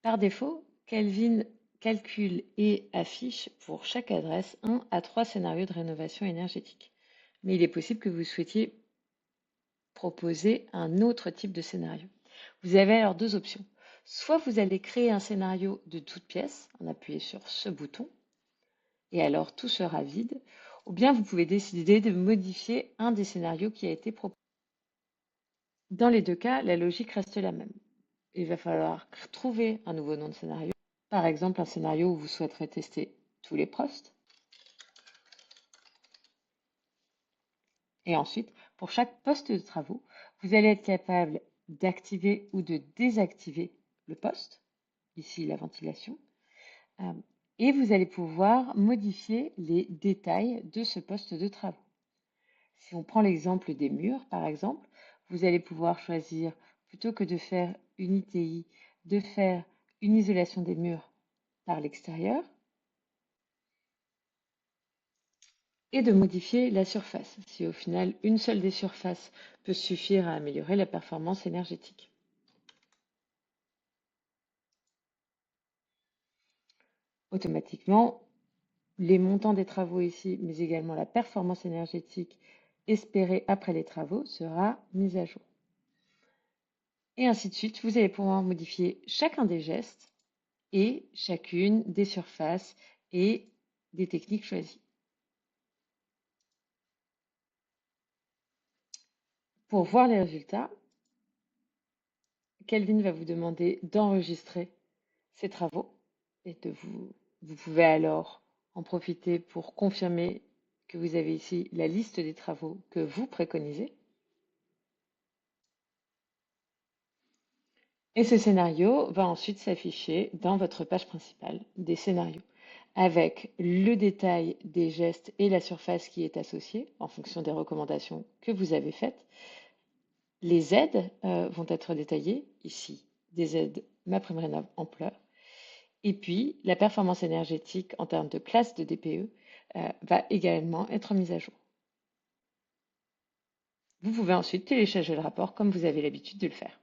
Par défaut, Kelvin calcule et affiche pour chaque adresse 1 à 3 scénarios de rénovation énergétique. Mais il est possible que vous souhaitiez proposer un autre type de scénario. Vous avez alors deux options. Soit vous allez créer un scénario de toute pièce en appuyant sur ce bouton, et alors tout sera vide, ou bien vous pouvez décider de modifier un des scénarios qui a été proposé. Dans les deux cas, la logique reste la même. Il va falloir trouver un nouveau nom de scénario, par exemple un scénario où vous souhaiterez tester tous les postes, et ensuite, pour chaque poste de travaux, vous allez être capable d'activer ou de désactiver le poste, ici la ventilation, euh, et vous allez pouvoir modifier les détails de ce poste de travaux. Si on prend l'exemple des murs, par exemple, vous allez pouvoir choisir, plutôt que de faire une ITI, de faire une isolation des murs par l'extérieur et de modifier la surface, si au final une seule des surfaces peut suffire à améliorer la performance énergétique. Automatiquement, les montants des travaux ici, mais également la performance énergétique espérée après les travaux sera mise à jour. Et ainsi de suite, vous allez pouvoir modifier chacun des gestes et chacune des surfaces et des techniques choisies. Pour voir les résultats, Kelvin va vous demander d'enregistrer ces travaux et vous pouvez alors en profiter pour confirmer que vous avez ici la liste des travaux que vous préconisez. Et ce scénario va ensuite s'afficher dans votre page principale des scénarios, avec le détail des gestes et la surface qui est associée en fonction des recommandations que vous avez faites. Les aides vont être détaillées ici, des aides MaPrimeRénov' ampleur. Et puis, la performance énergétique en termes de classe de DPE va également être mise à jour. Vous pouvez ensuite télécharger le rapport comme vous avez l'habitude de le faire.